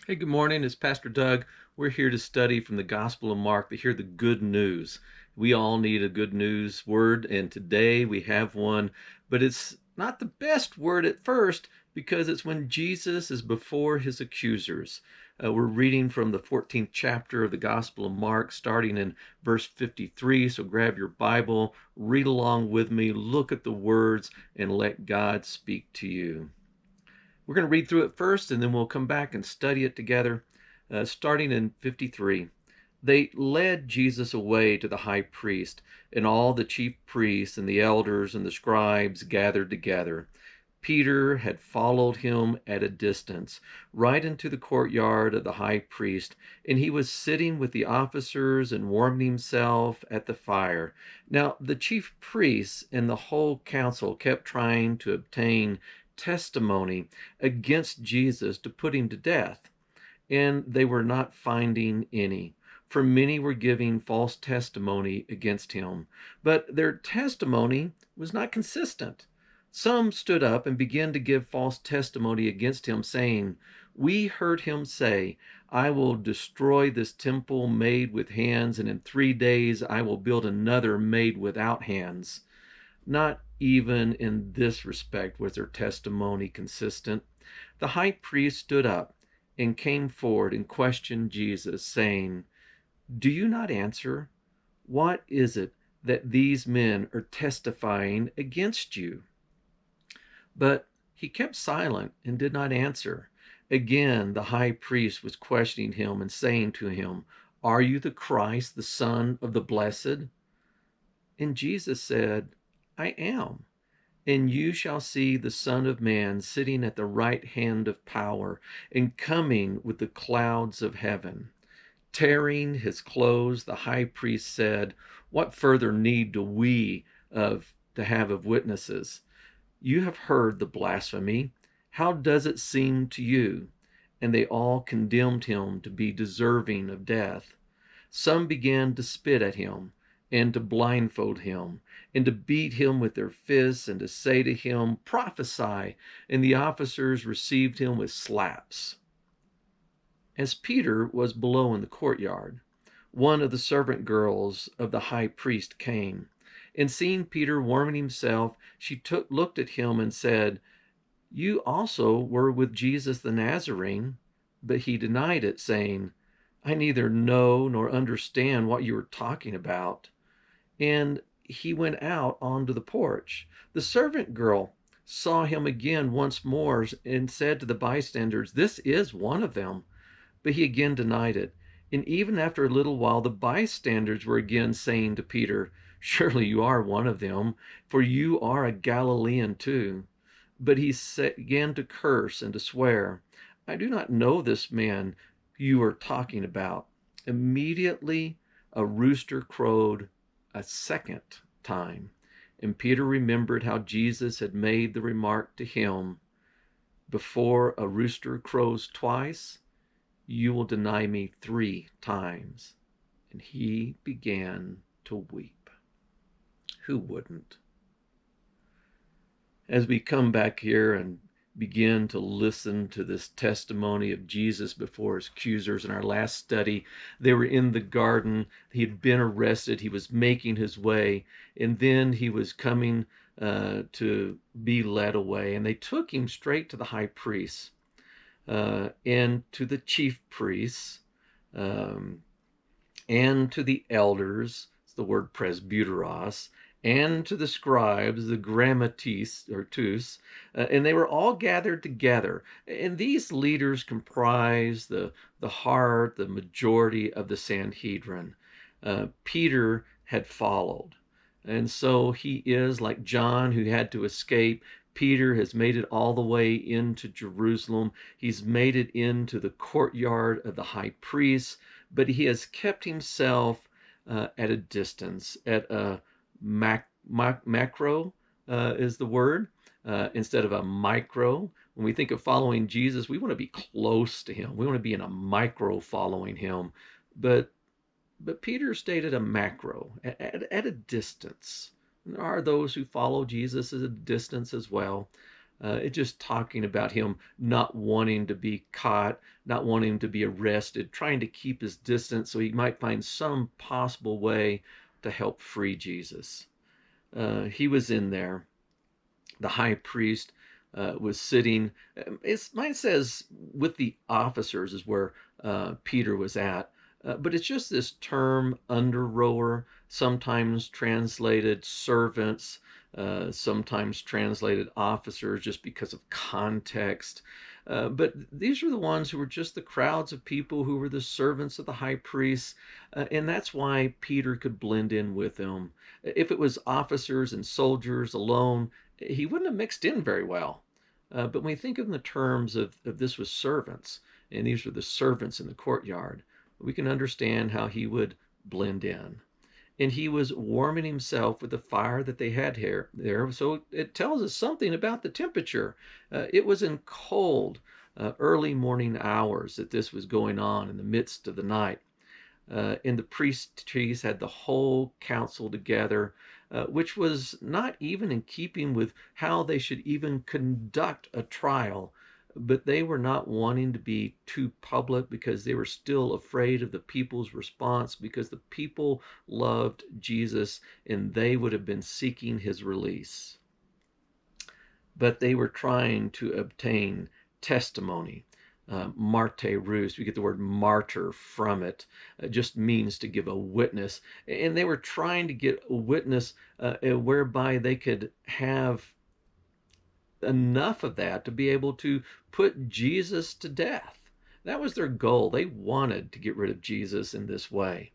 Hey, good morning. It's Pastor Doug. We're here to study from the Gospel of Mark to hear the good news. We all need a good news word, and today we have one, but it's not the best word at first because it's when Jesus is before his accusers. We're reading from the 14th chapter of the Gospel of Mark, starting in verse 53. So grab your Bible, read along with me, look at the words, and let God speak to you. We're going to read through it first, and then we'll come back and study it together. Starting in 53. They led Jesus away to the high priest, and all the chief priests and the elders and the scribes gathered together. Peter had followed him at a distance, right into the courtyard of the high priest, and he was sitting with the officers and warming himself at the fire. Now, the chief priests and the whole council kept trying to obtain testimony against Jesus to put him to death, and they were not finding any. For many were giving false testimony against him, but their testimony was not consistent. Some stood up and began to give false testimony against him, saying, "We heard him say, 'I will destroy this temple made with hands, and in 3 days I will build another made without hands.'" Not even in this respect was their testimony consistent. The high priest stood up and came forward and questioned Jesus, saying, "Do you not answer? What is it that these men are testifying against you?" But he kept silent and did not answer. Again, the high priest was questioning him and saying to him, "Are you the Christ, the Son of the Blessed?" And Jesus said, "I am. And you shall see the Son of Man sitting at the right hand of power and coming with the clouds of heaven." Tearing his clothes, the high priest said, "What further need do we to have of witnesses? You have heard the blasphemy. How does it seem to you?" And they all condemned him to be deserving of death. Some began to spit at him, and to blindfold him, and to beat him with their fists, and to say to him, "Prophesy." And the officers received him with slaps. As Peter was below in the courtyard, one of the servant girls of the high priest came, and seeing Peter warming himself, she looked at him and said, "You also were with Jesus the Nazarene." But he denied it, saying, "I neither know nor understand what you are talking about." And he went out onto the porch. The servant girl saw him again once more and said to the bystanders, "This is one of them." But he again denied it. And even after a little while, the bystanders were again saying to Peter, "Surely you are one of them, for you are a Galilean too." But he began to curse and to swear, "I do not know this man you are talking about." Immediately a rooster crowed a second time, and Peter remembered how Jesus had made the remark to him, "Before a rooster crows twice, you will deny me 3 times." And he began to weep. Who wouldn't? As we come back here and begin to listen to this testimony of Jesus before his accusers in our last study, they were in the garden. He had been arrested. He was making his way, and then he was coming to be led away. And they took him straight to the high priest and to the chief priests um, and to the elders. It's the word presbyteros, and to the scribes, the grammatis or tus, and they were all gathered together. And these leaders comprise the majority of the Sanhedrin. Peter had followed, and so he is like John, who had to escape. Peter has made it all the way into Jerusalem. He's made it into the courtyard of the high priest, but he has kept himself at a distance, at a macro is the word, instead of a micro. When we think of following Jesus, we want to be close to him. We want to be in a micro following him. But Peter stayed at a macro, at a distance. And there are those who follow Jesus at a distance as well. It just talking about him not wanting to be caught, not wanting to be arrested, trying to keep his distance so he might find some possible way to help free Jesus. He was in there. The high priest was sitting. Mine says with the officers is where Peter was at. But it's just this term under rower, sometimes translated servants, sometimes translated officers, just because of context. But these were the ones who were just the crowds of people who were the servants of the high priest. And that's why Peter could blend in with them. If it was officers and soldiers alone, he wouldn't have mixed in very well. But when we think of the terms of this was servants, and these were the servants in the courtyard, we can understand how he would blend in. And he was warming himself with the fire that they had here there. So it tells us something about the temperature. It was in cold, early morning hours that this was going on in the midst of the night. And the priests had the whole council together, which was not even in keeping with how they should even conduct a trial. But they were not wanting to be too public because they were still afraid of the people's response, because the people loved Jesus and they would have been seeking his release. But they were trying to obtain testimony. Marte rus, we get the word martyr from it. It just means to give a witness. And they were trying to get a witness whereby they could have enough of that to be able to put Jesus to death. That was their goal. They wanted to get rid of Jesus in this way,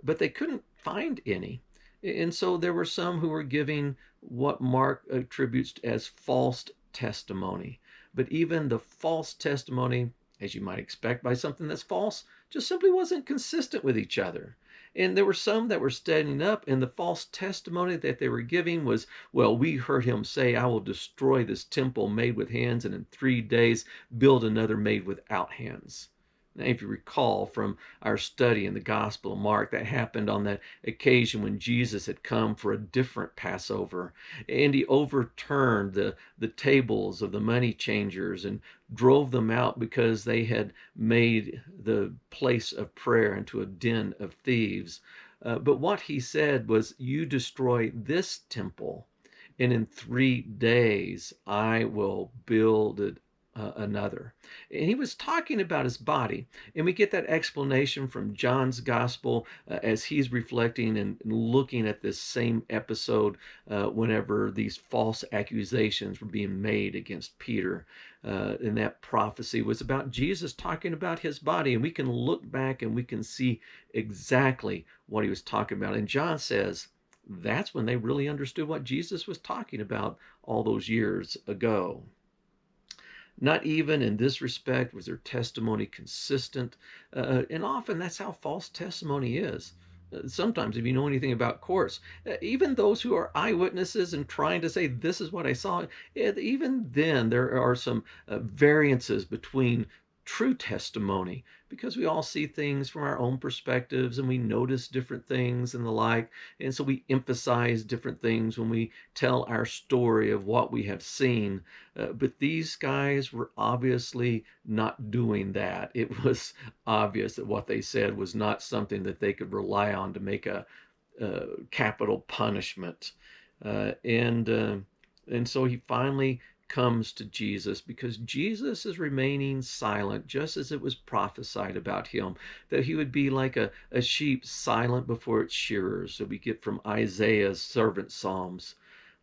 but they couldn't find any. And so there were some who were giving what Mark attributes as false testimony. But even the false testimony, as you might expect by something that's false, just simply wasn't consistent with each other. And there were some that were standing up, and the false testimony that they were giving was, well, we heard him say, I will destroy this temple made with hands, and in 3 days build another made without hands. Now, if you recall from our study in the Gospel of Mark, that happened on that occasion when Jesus had come for a different Passover, and he overturned the tables of the money changers and drove them out because they had made the place of prayer into a den of thieves. But what he said was, you destroy this temple, and in 3 days I will build it another. And he was talking about his body. And we get that explanation from John's gospel as he's reflecting and looking at this same episode whenever these false accusations were being made against Peter. And that prophecy was about Jesus talking about his body. And we can look back and we can see exactly what he was talking about. And John says, that's when they really understood what Jesus was talking about all those years ago. Not even in this respect was their testimony consistent. And often that's how false testimony is. Sometimes, if you know anything about courts, even those who are eyewitnesses and trying to say, this is what I saw, even then there are some variances between true testimony, because we all see things from our own perspectives and we notice different things and the like. And so we emphasize different things when we tell our story of what we have seen. But these guys were obviously not doing that. It was obvious that what they said was not something that they could rely on to make a capital punishment. And so he finally comes to Jesus, because Jesus is remaining silent, just as it was prophesied about him, that he would be like a sheep silent before its shearers. So we get from Isaiah's servant Psalms.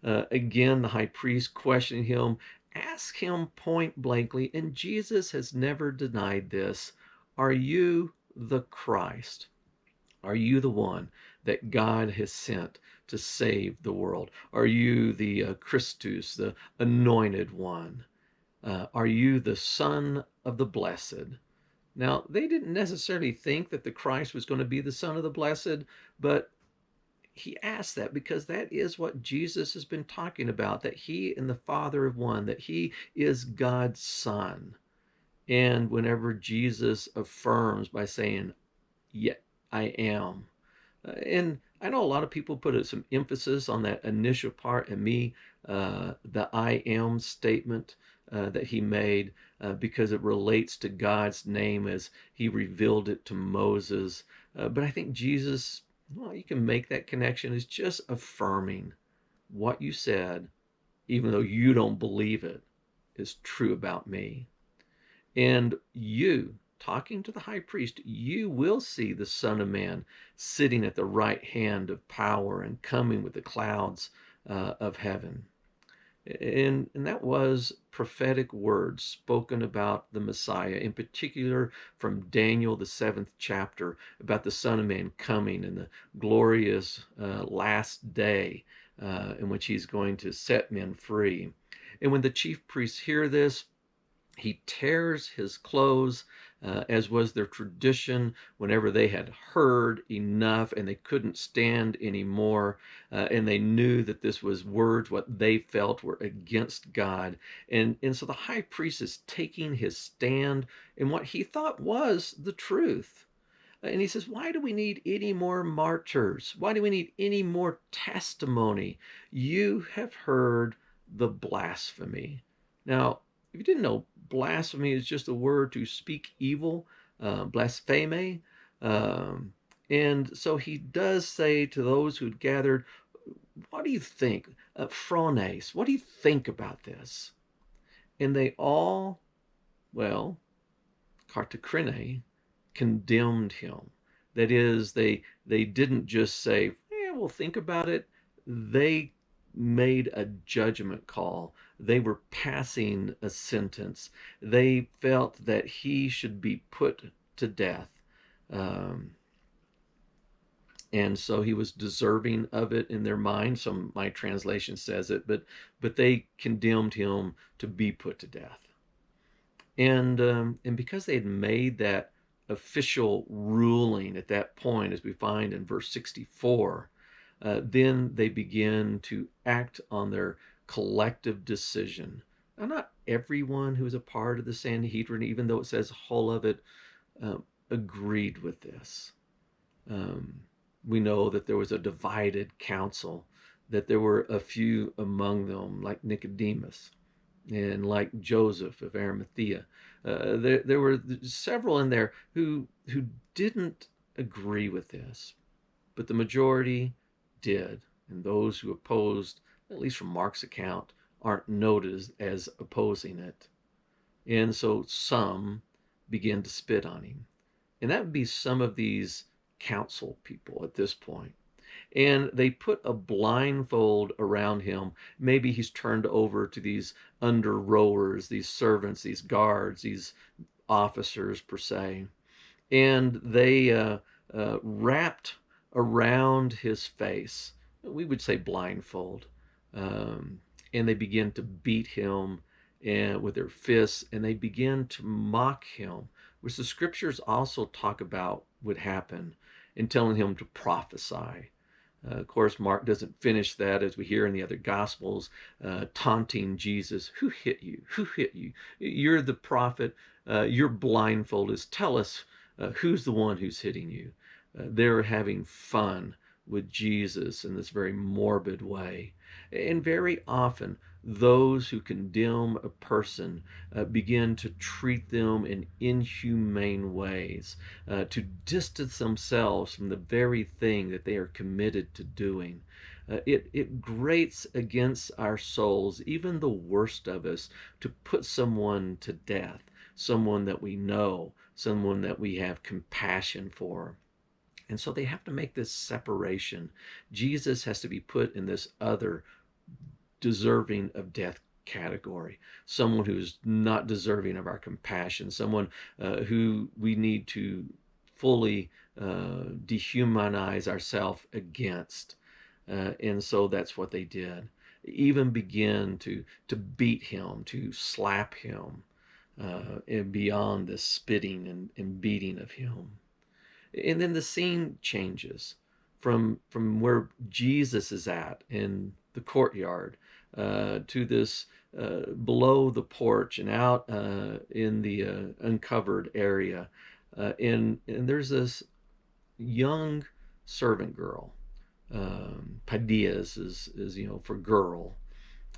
Again, the high priest questioning him, ask him point blankly, and Jesus has never denied this. Are you the Christ? Are you the one that God has sent to save the world? Are you the Christus, the anointed one? Are you the Son of the Blessed? Now, they didn't necessarily think that the Christ was going to be the Son of the Blessed, but he asked that because that is what Jesus has been talking about, that he and the Father are one, that he is God's Son. And whenever Jesus affirms by saying, "Yet I am," and I know a lot of people put some emphasis on that initial part, and the I am statement that he made, because it relates to God's name as he revealed it to Moses. But I think Jesus, well, you can make that connection, is just affirming what you said, even though you don't believe it, is true about me. And you, talking to the high priest, you will see the Son of Man sitting at the right hand of power and coming with the clouds of heaven. And that was prophetic words spoken about the Messiah, in particular from Daniel, the 7th chapter, about the Son of Man coming in the glorious last day in which he's going to set men free. And when the chief priests hear this, he tears his clothes, as was their tradition whenever they had heard enough and they couldn't stand anymore, and they knew that this was words, what they felt were against God. And so the high priest is taking his stand in what he thought was the truth. And he says, why do we need any more martyrs? Why do we need any more testimony? You have heard the blasphemy. Now, if you didn't know, blasphemy is just a word to speak evil, blaspheme. Um, and so he does say to those who'd gathered, what do you think? Phrones, what do you think about this? And they all, well, katakrine, condemned him. That is, they didn't just say, we'll think about it. They made a judgment call. They were passing a sentence. They felt that he should be put to death. Um, and so he was deserving of it in their mind. Some my translation says it, but they condemned him to be put to death. And because they had made that official ruling at that point, as we find in verse 64, then they begin to act on their collective decision. Now, not everyone who was a part of the Sanhedrin, even though it says whole of it, agreed with this. We know that there was a divided council, that there were a few among them, like Nicodemus and like Joseph of Arimathea. There were several in there who didn't agree with this, but the majority did. And those who opposed, at least from Mark's account, aren't noted as opposing it. And so some begin to spit on him. And that would be some of these council people at this point. And they put a blindfold around him. Maybe he's turned over to these under rowers, these servants, these guards, these officers per se. And they wrapped around his face, we would say blindfold, and they begin to beat him with their fists, and they begin to mock him, which the scriptures also talk about would happen, in telling him to prophesy. Of course, Mark doesn't finish that, as we hear in the other Gospels, taunting Jesus. Who hit you? Who hit you? You're the prophet. You're blindfolded. Tell us who's the one who's hitting you. They're having fun with Jesus in this very morbid way. And very often, those who condemn a person begin to treat them in inhumane ways, to distance themselves from the very thing that they are committed to doing. It grates against our souls, even the worst of us, to put someone to death, someone that we know, someone that we have compassion for. And so they have to make this separation. Jesus has to be put in this other deserving of death category, someone who's not deserving of our compassion, someone who we need to fully dehumanize ourselves against. And so that's what they did. Even begin to beat him, to slap him, and beyond the spitting and beating of him. And then the scene changes from where Jesus is at in the courtyard to this below the porch and out in the uncovered area. And there's this young servant girl Paideas is for girl.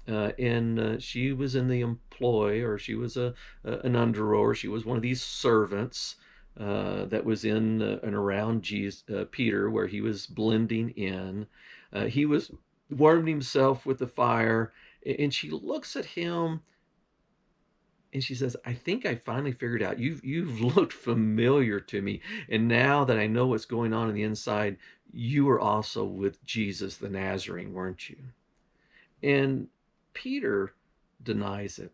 And she was in the employ, or she was an underoar. She was one of these servants that was in and around Peter, where he was blending in. He was warming himself with the fire, and she looks at him and she says, "I think I finally figured out. You've looked familiar to me, and now that I know what's going on the inside, you were also with Jesus the Nazarene, weren't you?" And Peter denies it.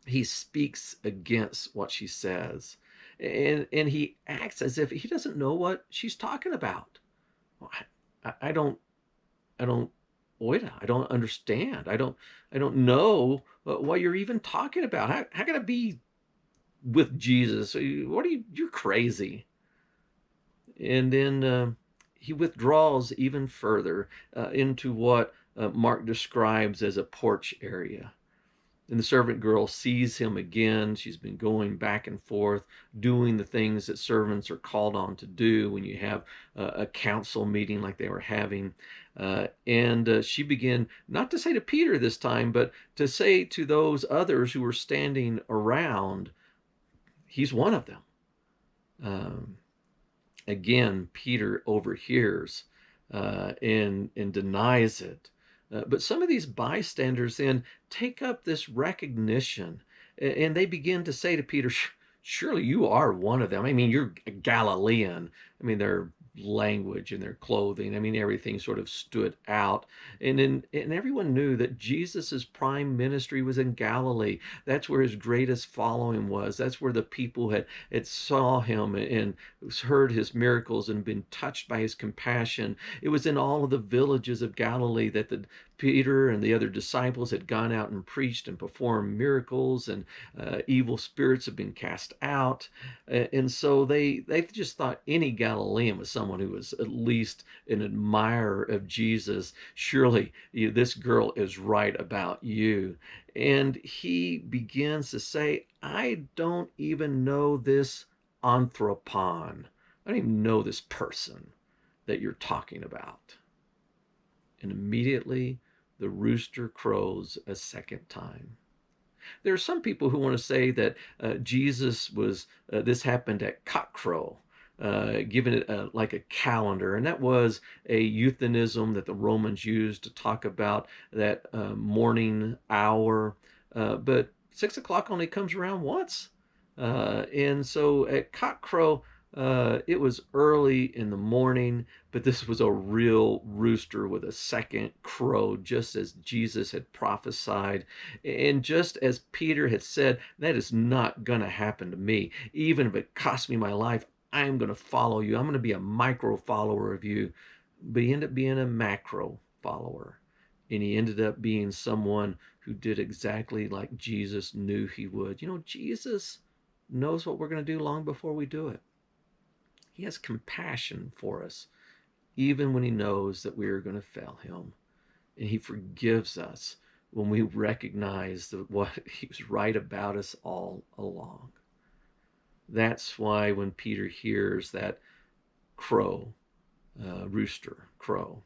He speaks against what she says. And he acts as if he doesn't know what she's talking about. Well, I don't I don't oida. I don't understand. I don't know what you're even talking about. How can I be with Jesus? What are you? You're crazy. And then he withdraws even further into what Mark describes as a porch area. And the servant girl sees him again. She's been going back and forth, doing the things that servants are called on to do when you have a council meeting like they were having. And she began, not to say to Peter this time, but to say to those others who were standing around, he's one of them. Um, Again, Peter overhears and denies it. But some of these bystanders then take up this recognition, and they begin to say to Peter, "Surely you are one of them. I mean, you're a Galilean." I mean, their language and their clothing, I mean, everything sort of stood out. And everyone knew that Jesus's prime ministry was in Galilee. That's where his greatest following was. That's where the people had saw him and heard his miracles and been touched by his compassion. It was in all of the villages of Galilee that the Peter and the other disciples had gone out and preached and performed miracles, and evil spirits had been cast out. And so they just thought any Galilean was someone who was at least an admirer of Jesus. Surely this girl is right about you. And he begins to say, "I don't even know this anthropon. I don't even know this person that you're talking about." And immediately the rooster crows a second time. There are some people who want to say that Jesus was, this happened at cockcrow, giving it like a calendar. And that was a euphemism that the Romans used to talk about that morning hour. But 6 o'clock only comes around once. And so at cockcrow, it was early in the morning, but this was a real rooster with a second crow, just as Jesus had prophesied. And just as Peter had said, that is not going to happen to me. Even if it costs me my life, I'm going to follow you. I'm going to be a micro follower of you. But he ended up being a macro follower. And he ended up being someone who did exactly like Jesus knew he would. Jesus knows what we're going to do long before we do it. He has compassion for us, even when he knows that we are going to fail him. And he forgives us when we recognize that what he was right about us all along. That's why when Peter hears that crow, rooster crow,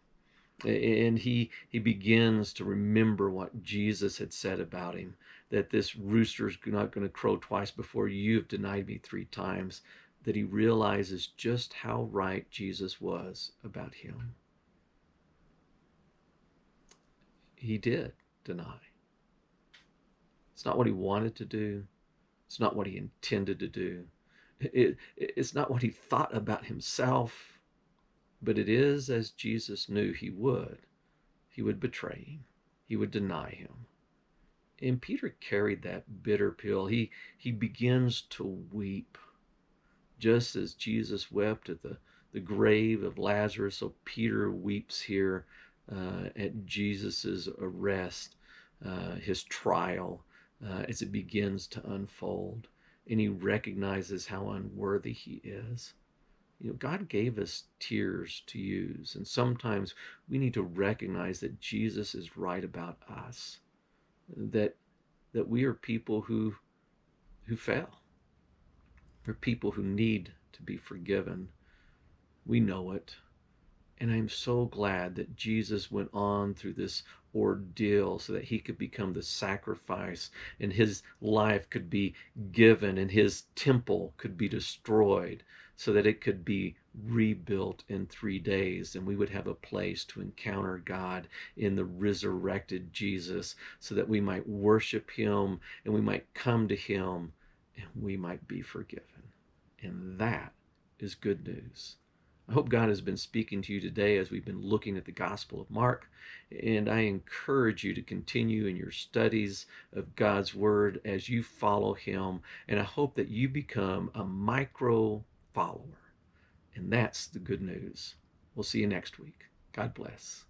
and he begins to remember what Jesus had said about him, that this rooster is not going to crow twice before you've denied me 3 times, that he realizes just how right Jesus was about him. He did deny. It's not what he wanted to do. It's not what he intended to do. It's not what he thought about himself, but it is as Jesus knew he would. He would betray him. He would deny him. And Peter carried that bitter pill. He begins to weep. Just as Jesus wept at the grave of Lazarus, so Peter weeps here at Jesus's arrest, his trial, as it begins to unfold. And he recognizes how unworthy he is. God gave us tears to use, and sometimes we need to recognize that Jesus is right about us, that we are people who fail. We're people who need to be forgiven. We know it, And I'm so glad that Jesus went on through this ordeal so that he could become the sacrifice and his life could be given and his temple could be destroyed so that it could be rebuilt in 3 days and we would have a place to encounter God in the resurrected Jesus so that we might worship him and we might come to him and we might be forgiven. And that is good news. I hope God has been speaking to you today as we've been looking at the Gospel of Mark, and I encourage you to continue in your studies of God's Word as you follow Him, and I hope that you become a micro follower, and that's the good news. We'll see you next week. God bless.